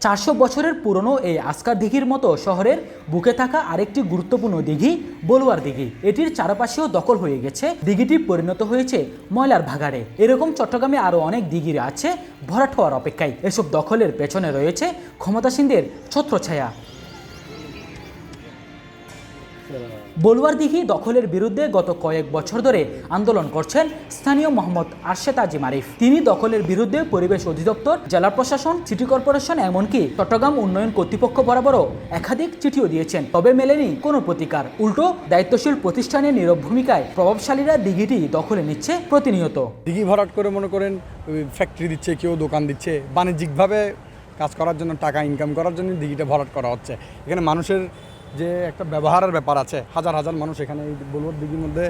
400 বছরের পুরনো এই আসকার দিঘির মতো শহরের বুকে থাকা আরেকটি গুরুত্বপূর্ণ দিঘি বলুয়ার দিঘি। এটির চারপাশেও দখল হয়ে গেছে। দিঘিটি পরিণত হয়েছে ময়লার ভাগাড়ে। এরকম চট্টগ্রামে আরও অনেক দিঘির আছে ভরাট হওয়ার অপেক্ষায়। এসব দখলের পেছনে রয়েছে ক্ষমতাসীনদের ছত্রছায়া। বলুয়ার দিঘি দখলের বিরুদ্ধে গত কয়েক বছর ধরে আন্দোলন করছেন স্থানীয় মোহাম্মদ আরশেদ আজিম আরিফ। তিনি দখলের বিরুদ্ধে পরিবেশ অধিদপ্তর, জেলা প্রশাসন, সিটি কর্পোরেশন এমনকি চট্টগ্রাম উন্নয়ন কর্তৃপক্ষ বরাবরও একাধিক চিঠিও দিয়েছেন, তবে মেলেনি কোনো প্রতিকার। উল্টো দায়িত্বশীল প্রতিষ্ঠানের নীরব ভূমিকায় প্রভাবশালীরা দিঘিটি দখলে নিচ্ছে প্রতিনিয়ত। দিঘি ভরাট করে মনে করেন ফ্যাক্টরি দিচ্ছে, কেউ দোকান দিচ্ছে, বাণিজ্যিকভাবে কাজ করার জন্য, টাকা ইনকাম করার জন্য দিঘিটা ভরাট করা হচ্ছে। এখানে মানুষের যে একটা ব্যবহারের ব্যাপার আছে, হাজার হাজার মানুষ এখানে এই বলুয়ার দিঘির মধ্যে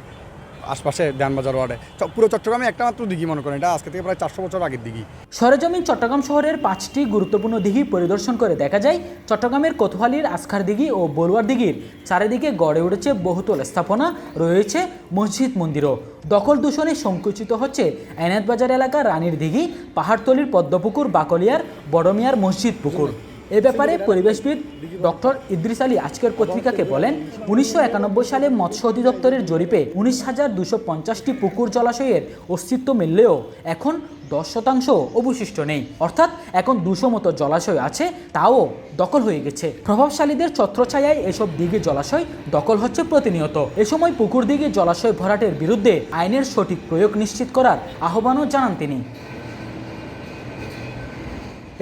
আশপাশে দেনবাজার ওয়ার্ডে পুরো চট্টগ্রামে একটা মাত্র দিঘি মনে করেন, এটা আজকে থেকে প্রায় 400 বছর আগের দিঘি। সরেজমিন চট্টগ্রাম শহরের 5টি গুরুত্বপূর্ণ দিঘি পরিদর্শন করে দেখা যায় চট্টগ্রামের কোতোয়ালির আসকার দিঘি ও বলুয়ার দিঘির চারিদিকে গড়ে উঠেছে বহুতল স্থাপনা, রয়েছে মসজিদ মন্দিরও। দখল দূষণে সংকুচিত হচ্ছে এনায়েত বাজার এলাকার রানীর দিঘি, পাহাড়তলির পদ্মপুকুর, বাকলিয়ার বড়মিয়ার মসজিদ পুকুর। এ ব্যাপারে পরিবেশবিদ ডক্টর ইদ্রিস আলী আজকের পত্রিকাকে বলেন, 1991 সালে মৎস্য অধিদপ্তরের জরিপে 19,250টি পুকুর জলাশয়ের অস্তিত্ব মিললেও এখন 10% অবশিষ্ট নেই। অর্থাৎ এখন 200 মতো জলাশয় আছে, তাও দখল হয়ে গেছে। প্রভাবশালীদের ছত্রছায়ায় এসব দিঘি জলাশয় দখল হচ্ছে প্রতিনিয়ত। এ সময় পুকুর দিঘি জলাশয় ভরাটের বিরুদ্ধে আইনের সঠিক প্রয়োগ নিশ্চিত করার আহ্বানও জানান তিনি।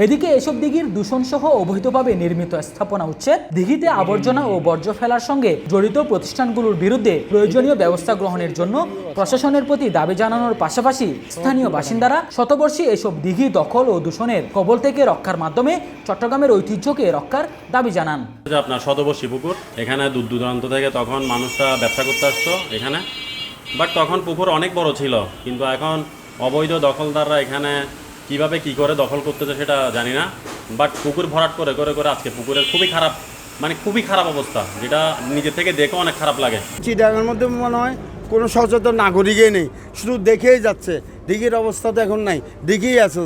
এদিকে এসব দিঘির দূষণসহ অবৈধভাবে নির্মিত স্থাপনা উচ্ছেদ, দিঘিতে আবর্জনা ও বর্জ্য ফেলার সঙ্গে জড়িত প্রতিষ্ঠানগুলোর বিরুদ্ধে প্রয়োজনীয় ব্যবস্থা গ্রহণের জন্য প্রশাসনের প্রতি দাবি জানানোর পাশাপাশি স্থানীয় বাসিন্দারা শতবর্ষী এসব দিঘি দখল ও দূষণের কবল থেকে রক্ষার মাধ্যমে চট্টগ্রামের ঐতিহ্যকে রক্ষার দাবি জানান। আপনার শতবর্ষী পুকুর, এখানে দূর দূরান্ত থেকে তখন মানুষরা ব্যবসা করতে আসতো এখানে, বাট তখন পুকুর অনেক বড় ছিল, কিন্তু এখন অবৈধ দখলদাররা এখানে কিভাবে কি করে দখল করতেছে সেটা জানি না, বাট পুকুর ভরাট করে করে করে আজকে পুকুরের খুবই খারাপ অবস্থা, যেটা নিজে থেকে দেখে অনেক খারাপ লাগে। চিটাগাংয়ের মধ্যে মনে হয় কোনো সচেতন নাগরিকই নেই, শুধু দেখেই যাচ্ছে। দিঘির অবস্থা তো এখন নাই, দিঘিই আছে,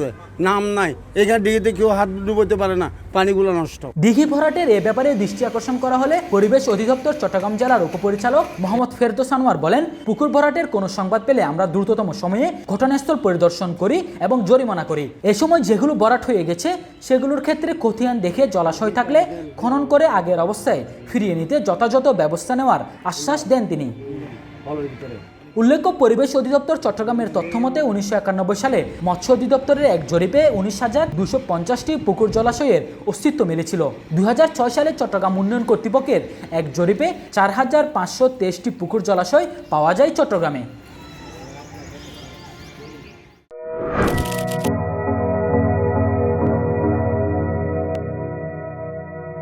নাম নাই। এখানে দিঘিতে কেউ হাত ডুবোতে পারে না, পানিগুলো নষ্ট। দিঘি ভরাটের এ ব্যাপারে দৃষ্টি আকর্ষণ করা হলে পরিবেশ অধিদপ্তর চট্টগ্রাম জেলার উপপরিচালক মোহাম্মদ ফেরদৌস আনোয়ার বলেন, পুকুর ভরাটের কোনো সংবাদ পেলে আমরা দ্রুততম সময়ে ঘটনাস্থল পরিদর্শন করি এবং জরিমানা করি। এ সময় যেগুলো ভরাট হয়ে গেছে সেগুলোর ক্ষেত্রে খতিয়ান দেখে জলাশয় থাকলে খনন করে আগের অবস্থায় ফিরিয়ে নিতে যথাযথ ব্যবস্থা নেওয়ার আশ্বাস দেন তিনি। উল্লেখ্য, পরিবেশ অধিদপ্তর চট্টগ্রামের তথ্যমতে 1991 সালে মৎস্য অধিদপ্তরের এক জরিপে 19,250টি পুকুর জলাশয়ের অস্তিত্ব মিলেছিল। 2006 সালে চট্টগ্রাম উন্নয়ন কর্তৃপক্ষের এক জরিপে 4,523টি পুকুর জলাশয় পাওয়া যায় চট্টগ্রামে।